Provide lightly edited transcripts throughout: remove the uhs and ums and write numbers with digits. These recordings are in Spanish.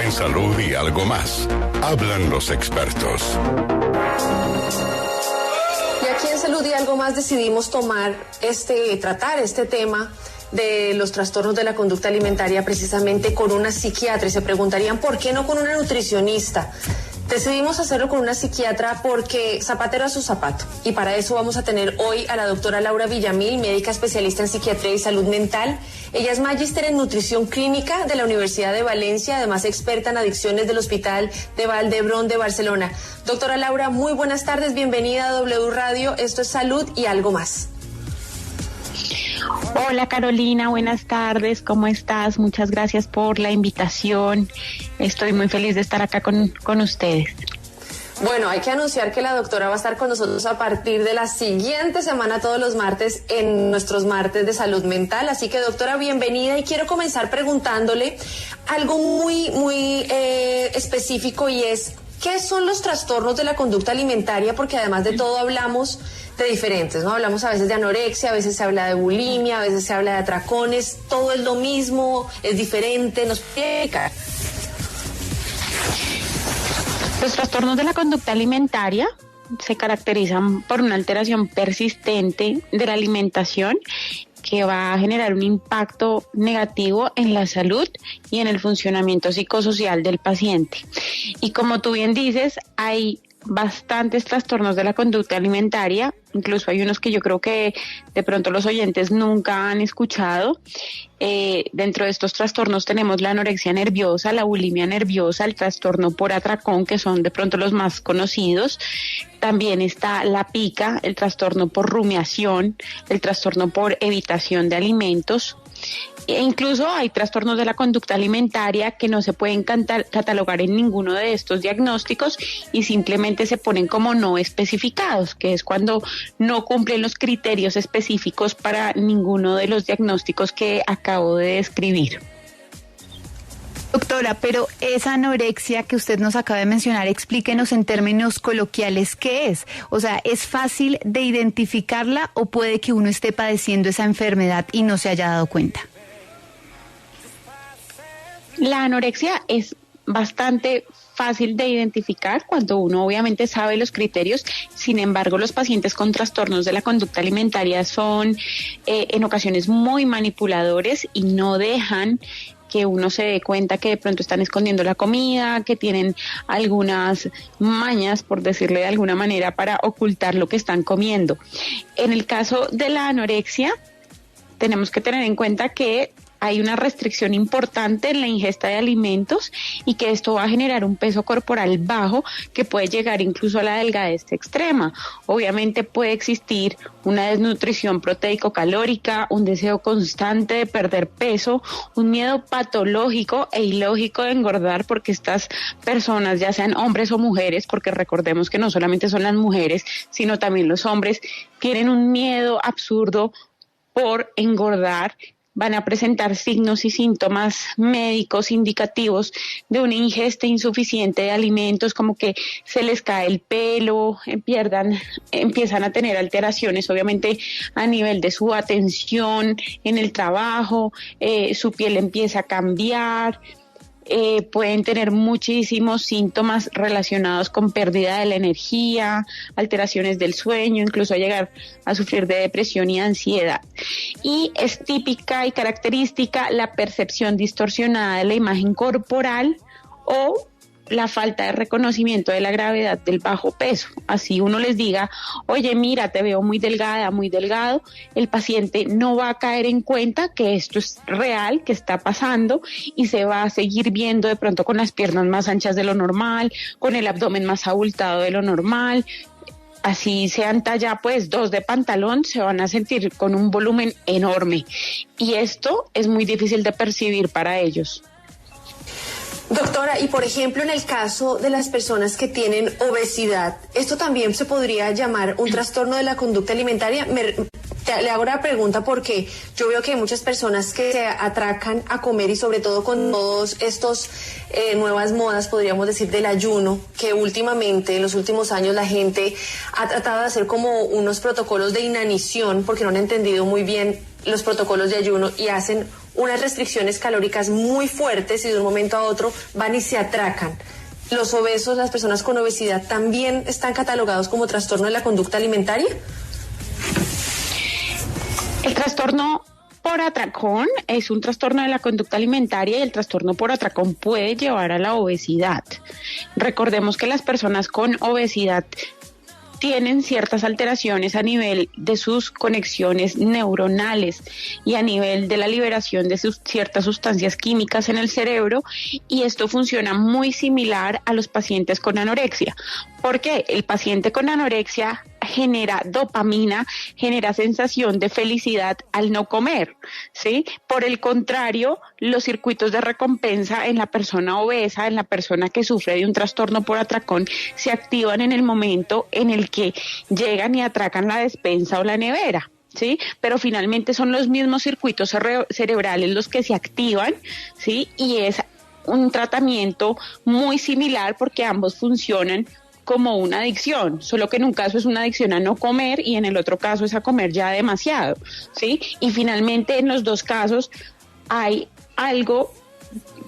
En Salud y Algo Más, hablan los expertos. Y aquí en Salud y Algo Más decidimos tratar este tema de los trastornos de la conducta alimentaria precisamente con una psiquiatra, y se preguntarían ¿por qué no con una nutricionista? Decidimos hacerlo con una psiquiatra porque zapatero a su zapato, y para eso vamos a tener hoy a la doctora Laura Villamil, médica especialista en psiquiatría y salud mental. Ella es magíster en nutrición clínica de la Universidad de Valencia, además experta en adicciones del Hospital de Vall d'Hebron de Barcelona. Doctora Laura, muy buenas tardes, bienvenida a W Radio, esto es Salud y Algo Más. Hola Carolina, buenas tardes, ¿cómo estás? Muchas gracias por la invitación. Estoy muy feliz de estar acá con ustedes. Bueno, hay que anunciar que la doctora va a estar con nosotros a partir de la siguiente semana, todos los martes, en nuestros martes de salud mental. Así que, doctora, bienvenida, y quiero comenzar preguntándole algo muy específico, y es, ¿qué son los trastornos de la conducta alimentaria? Porque además de todo hablamos de diferentes, ¿no? Hablamos a veces de anorexia, a veces se habla de bulimia, a veces se habla de atracones, todo es lo mismo, es diferente, ¿nos puede explicar? Los trastornos de la conducta alimentaria se caracterizan por una alteración persistente de la alimentación que va a generar un impacto negativo en la salud y en el funcionamiento psicosocial del paciente. Y como tú bien dices, hay bastantes trastornos de la conducta alimentaria, incluso hay unos que yo creo que de pronto los oyentes nunca han escuchado. Dentro de estos trastornos tenemos la anorexia nerviosa, la bulimia nerviosa, el trastorno por atracón, que son de pronto los más conocidos. También está la pica, el trastorno por rumiación, el trastorno por evitación de alimentos. E incluso hay trastornos de la conducta alimentaria que no se pueden catalogar en ninguno de estos diagnósticos y simplemente se ponen como no especificados, que es cuando no cumplen los criterios específicos para ninguno de los diagnósticos que acabo de describir. Doctora, pero esa anorexia que usted nos acaba de mencionar, explíquenos en términos coloquiales qué es. O sea, ¿es fácil de identificarla o puede que uno esté padeciendo esa enfermedad y no se haya dado cuenta? La anorexia es bastante fácil de identificar cuando uno obviamente sabe los criterios. Sin embargo, los pacientes con trastornos de la conducta alimentaria son en ocasiones muy manipuladores y no dejan que uno se dé cuenta que de pronto están escondiendo la comida, que tienen algunas mañas, por decirle de alguna manera, para ocultar lo que están comiendo. En el caso de la anorexia, tenemos que tener en cuenta que hay una restricción importante en la ingesta de alimentos y que esto va a generar un peso corporal bajo que puede llegar incluso a la delgadez extrema. Obviamente puede existir una desnutrición proteico-calórica, un deseo constante de perder peso, un miedo patológico e ilógico de engordar, porque estas personas, ya sean hombres o mujeres, porque recordemos que no solamente son las mujeres, sino también los hombres, tienen un miedo absurdo por engordar. Van a presentar signos y síntomas médicos indicativos de una ingesta insuficiente de alimentos, como que se les cae el pelo, empiezan a tener alteraciones, obviamente, a nivel de su atención en el trabajo, su piel empieza a cambiar. Pueden tener muchísimos síntomas relacionados con pérdida de la energía, alteraciones del sueño, incluso llegar a sufrir de depresión y ansiedad. Y es típica y característica la percepción distorsionada de la imagen corporal o la falta de reconocimiento de la gravedad del bajo peso. Así uno les diga, oye, mira, te veo muy delgada, muy delgado, el paciente no va a caer en cuenta que esto es real, que está pasando, y se va a seguir viendo de pronto con las piernas más anchas de lo normal, con el abdomen más abultado de lo normal. Así sean talla pues 2 de pantalón, se van a sentir con un volumen enorme, y esto es muy difícil de percibir para ellos. Doctora, y por ejemplo, en el caso de las personas que tienen obesidad, ¿esto también se podría llamar un trastorno de la conducta alimentaria? Le hago una pregunta porque yo veo que hay muchas personas que se atracan a comer, y sobre todo con todos estos nuevas modas, podríamos decir, del ayuno, que últimamente, en los últimos años, la gente ha tratado de hacer como unos protocolos de inanición porque no han entendido muy bien los protocolos de ayuno y hacen unas restricciones calóricas muy fuertes y de un momento a otro van y se atracan. ¿Los obesos, las personas con obesidad, también están catalogados como trastorno de la conducta alimentaria? El trastorno por atracón es un trastorno de la conducta alimentaria y el trastorno por atracón puede llevar a la obesidad. Recordemos que las personas con obesidad tienen ciertas alteraciones a nivel de sus conexiones neuronales y a nivel de la liberación de ciertas sustancias químicas en el cerebro, y esto funciona muy similar a los pacientes con anorexia. Porque el paciente con anorexia genera dopamina, genera sensación de felicidad al no comer, ¿sí? Por el contrario, los circuitos de recompensa en la persona obesa, en la persona que sufre de un trastorno por atracón, se activan en el momento en el que llegan y atracan la despensa o la nevera, ¿sí? Pero finalmente son los mismos circuitos cerebrales los que se activan, ¿sí? Y es un tratamiento muy similar porque ambos funcionan como una adicción, solo que en un caso es una adicción a no comer y en el otro caso es a comer ya demasiado, ¿sí? Y finalmente en los dos casos hay algo,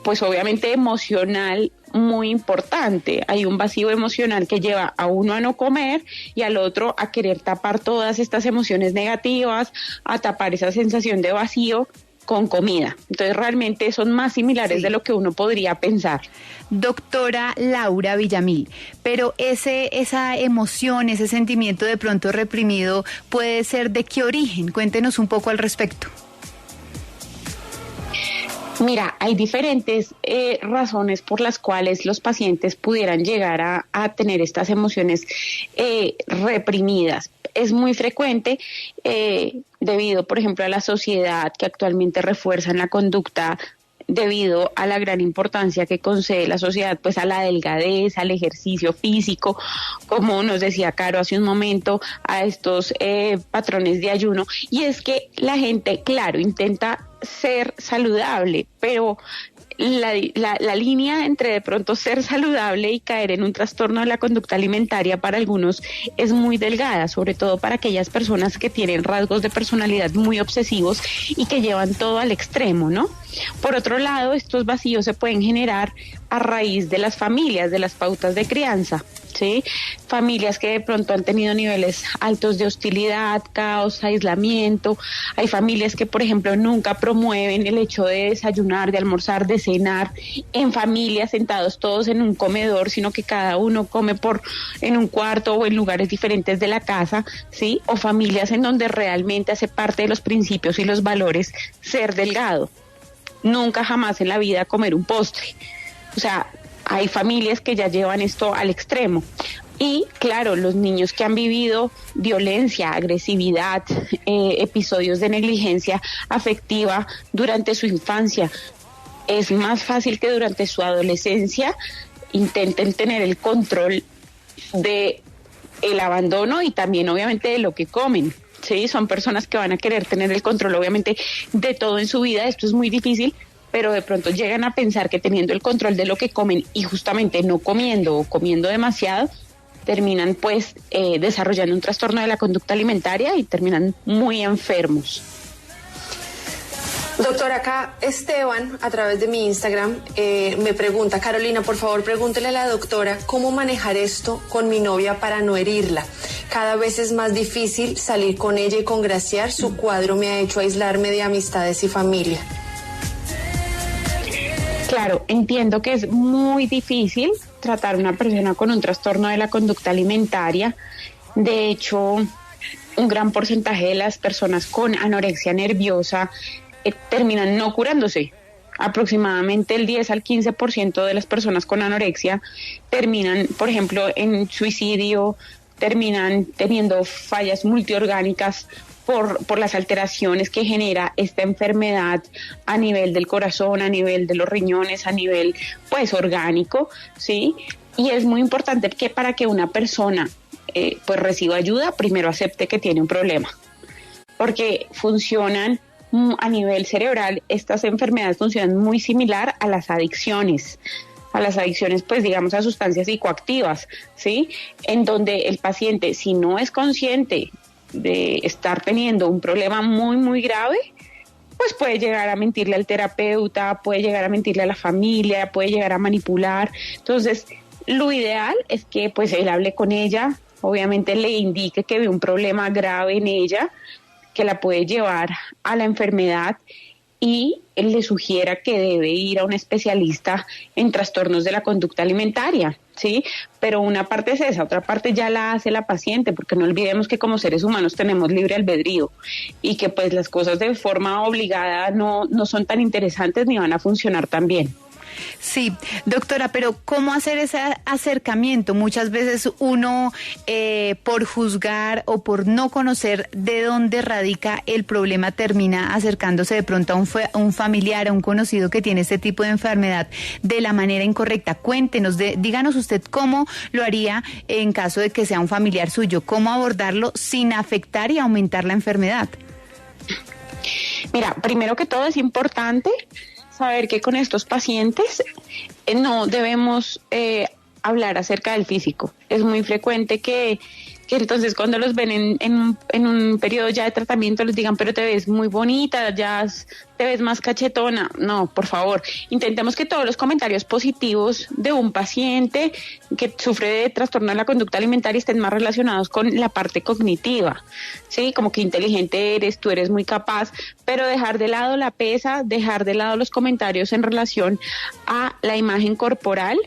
pues obviamente emocional muy importante. Hay un vacío emocional que lleva a uno a no comer y al otro a querer tapar todas estas emociones negativas, a tapar esa sensación de vacío con comida. Entonces realmente son más similares de lo que uno podría pensar. Doctora Laura Villamil, pero esa emoción, ese sentimiento de pronto reprimido, ¿puede ser de qué origen? Cuéntenos un poco al respecto. Mira, hay diferentes razones por las cuales los pacientes pudieran llegar a tener estas emociones reprimidas. Es muy frecuente debido, por ejemplo, a la sociedad que actualmente refuerza en la conducta debido a la gran importancia que concede la sociedad pues a la delgadez, al ejercicio físico, como nos decía Caro hace un momento, a estos patrones de ayuno. Y es que la gente, claro, intenta ser saludable, pero la línea entre de pronto ser saludable y caer en un trastorno de la conducta alimentaria para algunos es muy delgada, sobre todo para aquellas personas que tienen rasgos de personalidad muy obsesivos y que llevan todo al extremo, ¿no? Por otro lado, estos vacíos se pueden generar a raíz de las familias, de las pautas de crianza, ¿sí? Familias que de pronto han tenido niveles altos de hostilidad, caos, aislamiento. Hay familias que, por ejemplo, nunca promueven el hecho de desayunar, de almorzar, de cenar en familia, sentados todos en un comedor, sino que cada uno come en un cuarto o en lugares diferentes de la casa, ¿sí? O familias en donde realmente hace parte de los principios y los valores ser delgado. Nunca jamás en la vida comer un postre. O sea, hay familias que ya llevan esto al extremo. Y claro, los niños que han vivido violencia, agresividad, episodios de negligencia afectiva durante su infancia, es más fácil que durante su adolescencia intenten tener el control de el abandono y también obviamente de lo que comen. Sí, son personas que van a querer tener el control obviamente de todo en su vida. Esto es muy difícil, pero de pronto llegan a pensar que teniendo el control de lo que comen y justamente no comiendo o comiendo demasiado, terminan pues desarrollando un trastorno de la conducta alimentaria y terminan muy enfermos. Doctora, acá Esteban, a través de mi Instagram, me pregunta, Carolina, por favor, pregúntele a la doctora cómo manejar esto con mi novia para no herirla. Cada vez es más difícil salir con ella y congraciar. Su cuadro me ha hecho aislarme de amistades y familia. Claro, entiendo que es muy difícil tratar a una persona con un trastorno de la conducta alimentaria. De hecho, un gran porcentaje de las personas con anorexia nerviosa terminan no curándose. Aproximadamente el 10 al 15% de las personas con anorexia terminan, por ejemplo, en suicidio, terminan teniendo fallas multiorgánicas por las alteraciones que genera esta enfermedad a nivel del corazón, a nivel de los riñones, a nivel pues orgánico, ¿sí? Y es muy importante que para que una persona pues reciba ayuda, primero acepte que tiene un problema, porque funcionan a nivel cerebral, estas enfermedades funcionan muy similar a las adicciones, pues digamos a sustancias psicoactivas, ¿sí? En donde el paciente, si no es consciente de estar teniendo un problema muy, muy grave, pues puede llegar a mentirle al terapeuta, puede llegar a mentirle a la familia, puede llegar a manipular. Entonces, lo ideal es que pues él hable con ella, obviamente le indique que ve un problema grave en ella, que la puede llevar a la enfermedad y él le sugiera que debe ir a un especialista en trastornos de la conducta alimentaria, ¿sí? Pero una parte es esa, otra parte ya la hace la paciente, porque no olvidemos que como seres humanos tenemos libre albedrío y que pues las cosas de forma obligada no son tan interesantes ni van a funcionar tan bien. Sí, doctora, pero ¿cómo hacer ese acercamiento? Muchas veces uno, por juzgar o por no conocer de dónde radica el problema, termina acercándose de pronto a un familiar, a un conocido que tiene este tipo de enfermedad de la manera incorrecta. Cuéntenos, díganos usted cómo lo haría en caso de que sea un familiar suyo, cómo abordarlo sin afectar y aumentar la enfermedad. Mira, primero que todo es importante saber que con estos pacientes no debemos hablar acerca del físico. Es muy frecuente que entonces cuando los ven en un periodo ya de tratamiento les digan, pero te ves muy bonita, ya te ves más cachetona. No, por favor, intentemos que todos los comentarios positivos de un paciente que sufre de trastorno de la conducta alimentaria estén más relacionados con la parte cognitiva, ¿sí? Como que inteligente eres, tú eres muy capaz, pero dejar de lado la pesa, dejar de lado los comentarios en relación a la imagen corporal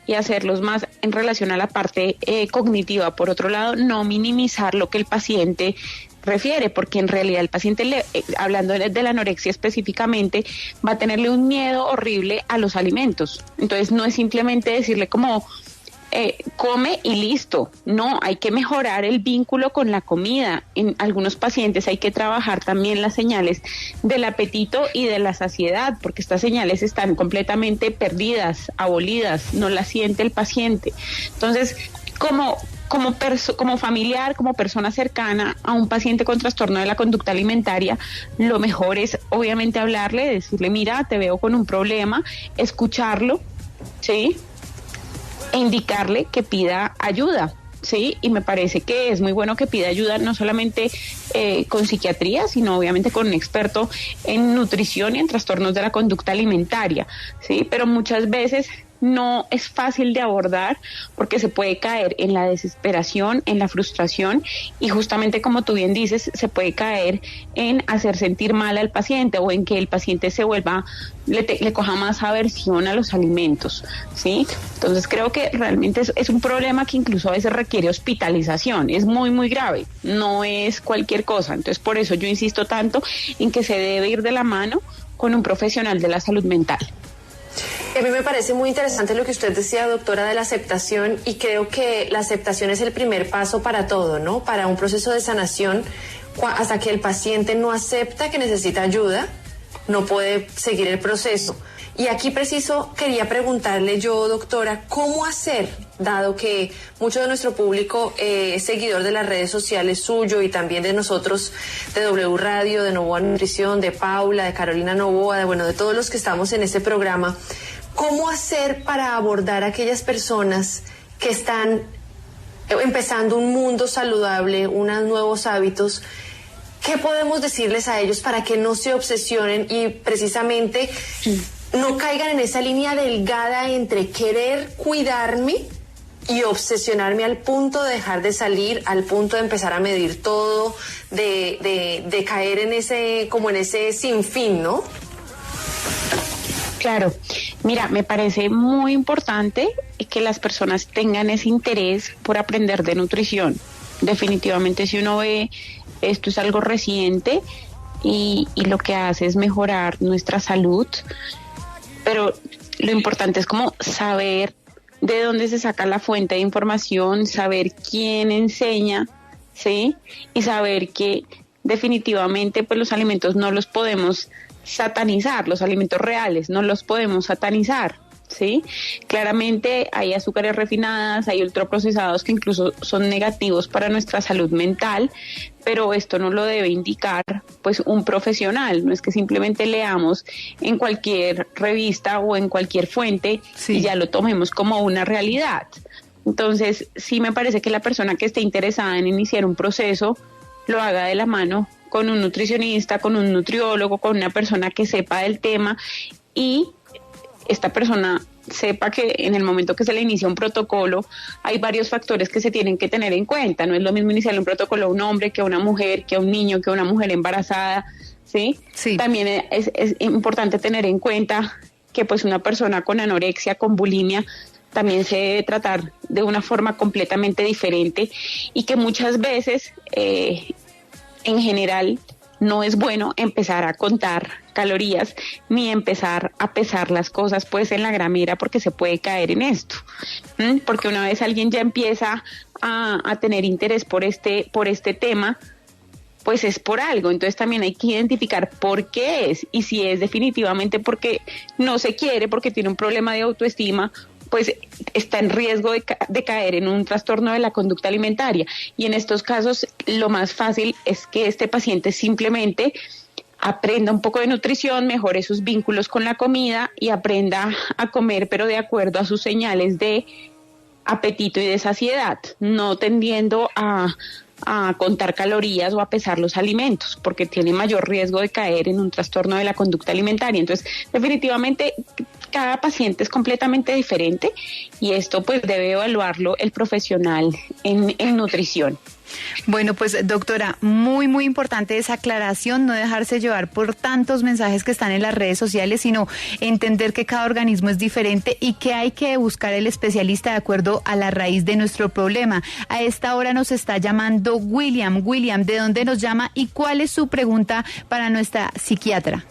y hacerlos más en relación a la parte cognitiva. Por otro lado, no minimizar lo que el paciente refiere, porque en realidad el paciente, hablando de la anorexia específicamente, va a tenerle un miedo horrible a los alimentos. Entonces no es simplemente decirle como come y listo. No, hay que mejorar el vínculo con la comida. En algunos pacientes hay que trabajar también las señales del apetito y de la saciedad, porque estas señales están completamente perdidas, abolidas, no las siente el paciente. Entonces, como familiar, como persona cercana a un paciente con trastorno de la conducta alimentaria, lo mejor es obviamente hablarle, decirle, mira, te veo con un problema, escucharlo, ¿sí? E indicarle que pida ayuda, ¿sí? Y me parece que es muy bueno que pida ayuda, no solamente con psiquiatría, sino obviamente con un experto en nutrición y en trastornos de la conducta alimentaria, ¿sí? Pero muchas veces no es fácil de abordar porque se puede caer en la desesperación, en la frustración y justamente como tú bien dices, se puede caer en hacer sentir mal al paciente o en que el paciente se vuelva, le coja más aversión a los alimentos, ¿sí? Entonces creo que realmente es un problema que incluso a veces requiere hospitalización, es muy, muy grave, no es cualquier cosa. Entonces por eso yo insisto tanto en que se debe ir de la mano con un profesional de la salud mental. A mí me parece muy interesante lo que usted decía, doctora, de la aceptación, y creo que la aceptación es el primer paso para todo, ¿no? Para un proceso de sanación, hasta que el paciente no acepta que necesita ayuda, no puede seguir el proceso. Y aquí preciso quería preguntarle yo, doctora, ¿cómo hacer, dado que mucho de nuestro público es seguidor de las redes sociales suyo y también de nosotros, de W Radio, de Novoa Nutrición, de Paula, de Carolina Novoa, de todos los que estamos en este programa? ¿Cómo hacer para abordar a aquellas personas que están empezando un mundo saludable, unos nuevos hábitos? ¿Qué podemos decirles a ellos para que no se obsesionen y precisamente no caigan en esa línea delgada entre querer cuidarme y obsesionarme al punto de dejar de salir, al punto de empezar a medir todo, de caer en ese sinfín, ¿no? Claro, mira, me parece muy importante que las personas tengan ese interés por aprender de nutrición. Definitivamente, si uno ve, esto es algo reciente y lo que hace es mejorar nuestra salud, pero lo importante es como saber de dónde se saca la fuente de información, saber quién enseña, ¿sí? Y saber que definitivamente pues los alimentos no los podemos satanizar, los alimentos reales no los podemos satanizar, ¿sí? Claramente hay azúcares refinadas, hay ultraprocesados que incluso son negativos para nuestra salud mental, pero esto no lo debe indicar pues un profesional, no es que simplemente leamos en cualquier revista o en cualquier fuente y ya lo tomemos como una realidad. Entonces sí me parece que la persona que esté interesada en iniciar un proceso lo haga de la mano con un nutricionista, con un nutriólogo, con una persona que sepa del tema y esta persona sepa que en el momento que se le inicia un protocolo hay varios factores que se tienen que tener en cuenta. No es lo mismo iniciar un protocolo a un hombre que a una mujer, que a un niño, que a una mujer embarazada, ¿sí? Sí. También es importante tener en cuenta que pues una persona con anorexia, con bulimia, también se debe tratar de una forma completamente diferente y que muchas veces en general no es bueno empezar a contar calorías ni empezar a pesar las cosas pues en la gramera porque se puede caer en esto. Porque una vez alguien ya empieza a tener interés por este tema, pues es por algo. Entonces también hay que identificar por qué es y si es definitivamente porque no se quiere, porque tiene un problema de autoestima, pues está en riesgo de caer en un trastorno de la conducta alimentaria. Y en estos casos lo más fácil es que este paciente simplemente aprenda un poco de nutrición, mejore sus vínculos con la comida y aprenda a comer, pero de acuerdo a sus señales de apetito y de saciedad, no tendiendo a contar calorías o a pesar los alimentos, porque tiene mayor riesgo de caer en un trastorno de la conducta alimentaria. Entonces, definitivamente, cada paciente es completamente diferente y esto pues debe evaluarlo el profesional en nutrición. Bueno, pues doctora, muy importante esa aclaración, no dejarse llevar por tantos mensajes que están en las redes sociales, sino entender que cada organismo es diferente y que hay que buscar el especialista de acuerdo a la raíz de nuestro problema. A esta hora nos está llamando William. William, ¿de dónde nos llama y cuál es su pregunta para nuestra psiquiatra?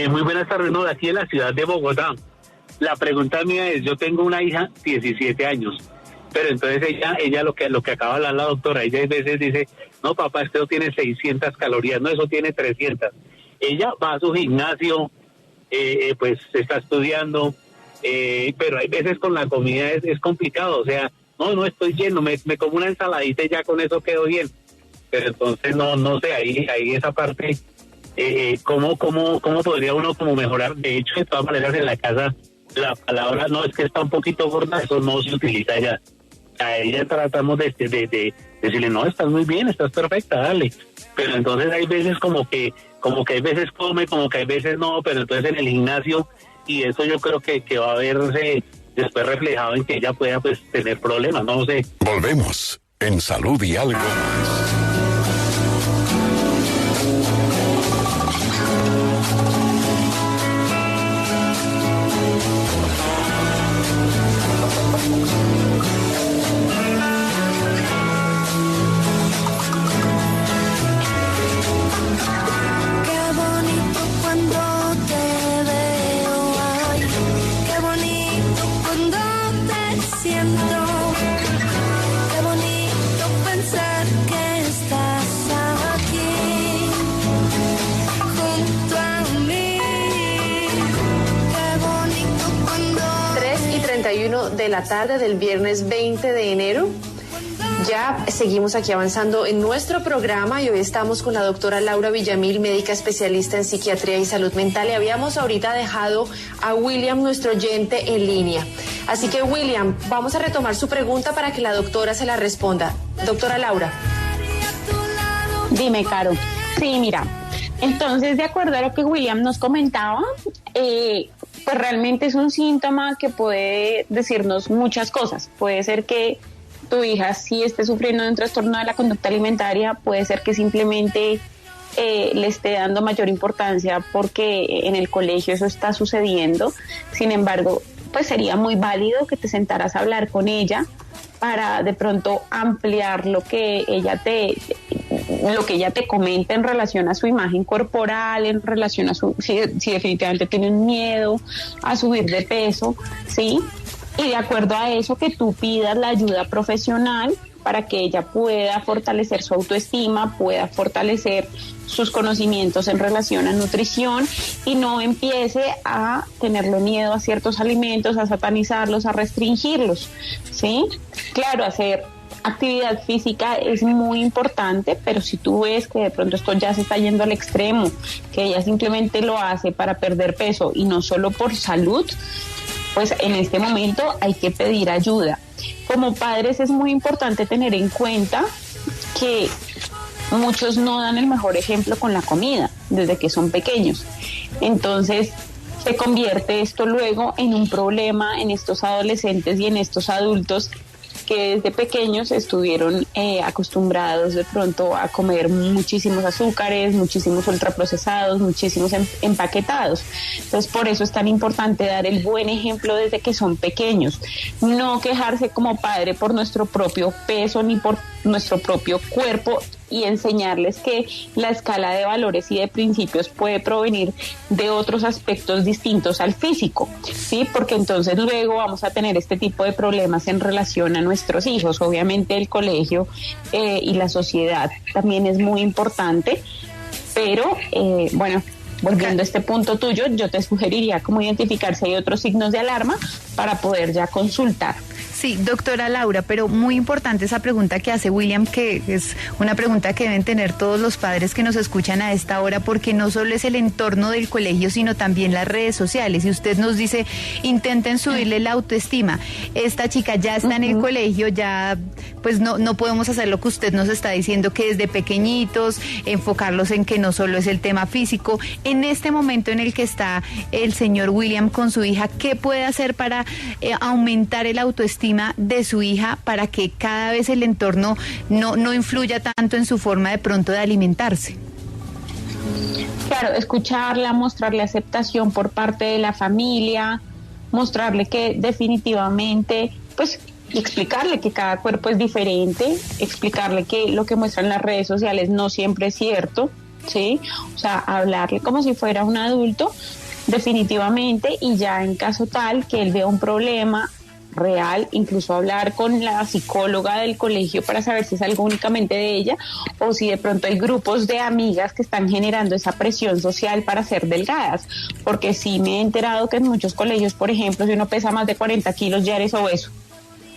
Muy buenas tardes, no, de aquí de la ciudad de Bogotá. La pregunta mía es, yo tengo una hija, 17 años, pero entonces ella lo que acaba de hablar la doctora, ella a veces dice, no papá, esto tiene 600 calorías, no, eso tiene 300. Ella va a su gimnasio, pues está estudiando, pero hay veces con la comida es complicado, o sea, no estoy lleno, me como una ensaladita y ya con eso quedo bien. Pero entonces no sé, ahí esa parte, ¿cómo podría uno como mejorar? De hecho, de todas maneras en la casa la palabra no es que está un poquito gorda, eso no se utiliza ya. A ella tratamos de decirle, no, estás muy bien, estás perfecta, dale. Pero entonces hay veces como que hay veces come, como que hay veces no, pero entonces en el gimnasio, y eso yo creo que va a verse después reflejado en que ella pueda pues tener problemas, no sé. Volvemos en Salud y Algo Más. De la tarde del viernes 20 de enero. Ya seguimos aquí avanzando en nuestro programa y hoy estamos con la doctora Laura Villamil, médica especialista en psiquiatría y salud mental, y habíamos ahorita dejado a William, nuestro oyente, en línea. Así que William, vamos a retomar su pregunta para que la doctora se la responda. Doctora Laura. Dime, Caro. Sí, mira, entonces de acuerdo a lo que William nos comentaba, pues realmente es un síntoma que puede decirnos muchas cosas. Puede ser que tu hija sí esté sufriendo de un trastorno de la conducta alimentaria, puede ser que simplemente le esté dando mayor importancia porque en el colegio eso está sucediendo. Sin embargo, pues sería muy válido que te sentaras a hablar con ella para de pronto ampliar lo que ella te comenta en relación a su imagen corporal, en relación a si definitivamente tiene un miedo a subir de peso, ¿sí? Y de acuerdo a eso que tú pidas la ayuda profesional para que ella pueda fortalecer su autoestima, pueda fortalecer sus conocimientos en relación a nutrición y no empiece a tenerle miedo a ciertos alimentos, a satanizarlos, a restringirlos, ¿sí? Claro, hacer actividad física es muy importante, pero si tú ves que de pronto esto ya se está yendo al extremo, que ella simplemente lo hace para perder peso y no solo por salud, pues en este momento hay que pedir ayuda. Como padres es muy importante tener en cuenta que muchos no dan el mejor ejemplo con la comida desde que son pequeños. Entonces se convierte esto luego en un problema en estos adolescentes y en estos adultos que desde pequeños estuvieron acostumbrados de pronto a comer muchísimos azúcares, muchísimos ultraprocesados, muchísimos empaquetados. Entonces, por eso es tan importante dar el buen ejemplo desde que son pequeños. No quejarse como padre por nuestro propio peso ni por nuestro propio cuerpo, y enseñarles que la escala de valores y de principios puede provenir de otros aspectos distintos al físico, ¿sí? Porque entonces luego vamos a tener este tipo de problemas en relación a nuestros hijos. Obviamente el colegio y la sociedad también es muy importante, pero bueno, volviendo a este punto tuyo, yo te sugeriría cómo identificar si hay otros signos de alarma para poder ya consultar. Sí, doctora Laura, pero muy importante esa pregunta que hace William, que es una pregunta que deben tener todos los padres que nos escuchan a esta hora, porque no solo es el entorno del colegio, sino también las redes sociales. Y usted nos dice, intenten subirle la autoestima. Esta chica ya está en el colegio, ya pues no podemos hacer lo que usted nos está diciendo, que desde pequeñitos, enfocarlos en que no solo es el tema físico. En este momento en el que está el señor William con su hija, ¿qué puede hacer para aumentar el autoestima de su hija, para que cada vez el entorno no influya tanto en su forma de pronto de alimentarse? Claro, escucharla, mostrarle aceptación por parte de la familia, mostrarle que definitivamente, pues, y explicarle que cada cuerpo es diferente, explicarle que lo que muestran las redes sociales no siempre es cierto, ¿sí? O sea, hablarle como si fuera un adulto, definitivamente, y ya en caso tal que él vea un problema real, incluso hablar con la psicóloga del colegio para saber si es algo únicamente de ella o si de pronto hay grupos de amigas que están generando esa presión social para ser delgadas, porque sí me he enterado que en muchos colegios, por ejemplo, si uno pesa más de 40 kilos ya eres obeso.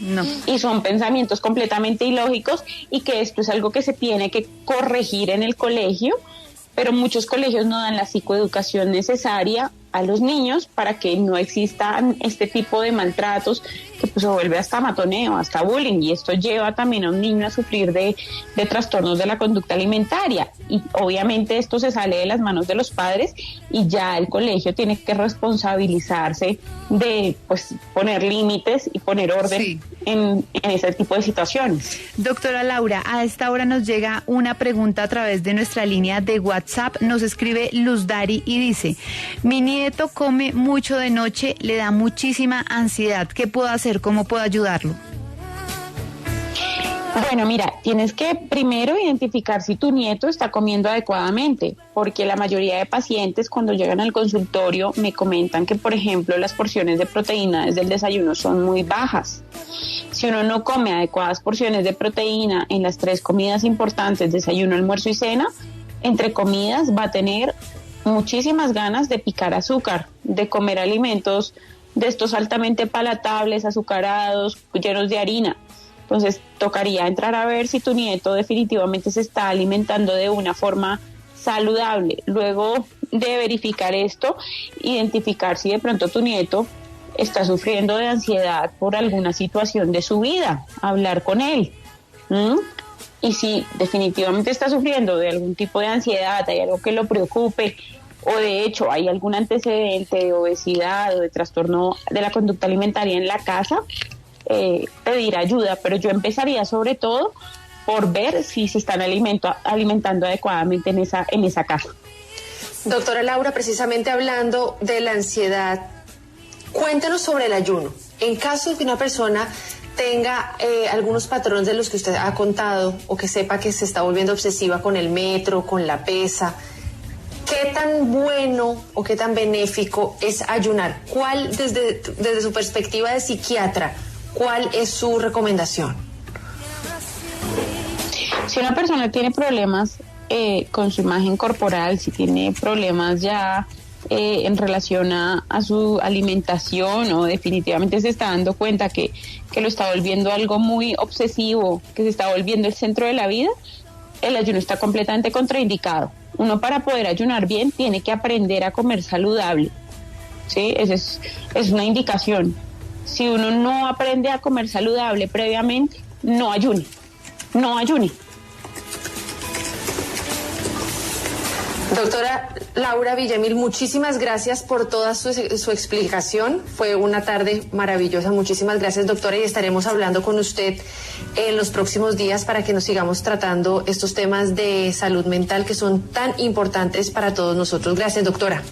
No. Y son pensamientos completamente ilógicos, y que esto es algo que se tiene que corregir en el colegio, pero muchos colegios no dan la psicoeducación necesaria a los niños para que no existan este tipo de maltratos, que pues se vuelve hasta matoneo, hasta bullying, y esto lleva también a un niño a sufrir de trastornos de la conducta alimentaria, y obviamente esto se sale de las manos de los padres, y ya el colegio tiene que responsabilizarse de pues poner límites y poner orden. Sí. En ese tipo de situaciones. Doctora Laura, a esta hora nos llega una pregunta a través de nuestra línea de WhatsApp. Nos escribe Luz Dari y dice: mi nieto come mucho de noche, le da muchísima ansiedad. ¿Qué puedo hacer? ¿Cómo puedo ayudarlo? Bueno, mira, tienes que primero identificar si tu nieto está comiendo adecuadamente, porque la mayoría de pacientes cuando llegan al consultorio me comentan que, por ejemplo, las porciones de proteína desde el desayuno son muy bajas. Si uno no come adecuadas porciones de proteína en las 3 comidas importantes, desayuno, almuerzo y cena, entre comidas va a tener muchísimas ganas de picar azúcar, de comer alimentos de estos altamente palatables, azucarados, llenos de harina. Entonces tocaría entrar a ver si tu nieto definitivamente se está alimentando de una forma saludable. Luego de verificar esto, identificar si de pronto tu nieto está sufriendo de ansiedad por alguna situación de su vida, hablar con él. Y si definitivamente está sufriendo de algún tipo de ansiedad, hay algo que lo preocupe, o de hecho hay algún antecedente de obesidad o de trastorno de la conducta alimentaria en la casa, pedir ayuda, pero yo empezaría sobre todo por ver si se están alimentando adecuadamente en esa casa. Doctora Laura, precisamente hablando de la ansiedad, cuéntenos sobre el ayuno. En caso de que una persona tenga algunos patrones de los que usted ha contado, o que sepa que se está volviendo obsesiva con el metro, con la pesa, ¿qué tan bueno o qué tan benéfico es ayunar? ¿Cuál, desde su perspectiva de psiquiatra, cuál es su recomendación? Si una persona tiene problemas con su imagen corporal, si tiene problemas ya en relación a su alimentación, o definitivamente se está dando cuenta que lo está volviendo algo muy obsesivo, que se está volviendo el centro de la vida, el ayuno está completamente contraindicado. Uno, para poder ayunar bien, tiene que aprender a comer saludable, ¿sí? Esa es una indicación. Si uno no aprende a comer saludable previamente, no ayune. Doctora Laura Villamil, muchísimas gracias por toda su explicación. Fue una tarde maravillosa. Muchísimas gracias, doctora, y estaremos hablando con usted en los próximos días para que nos sigamos tratando estos temas de salud mental que son tan importantes para todos nosotros. Gracias, doctora.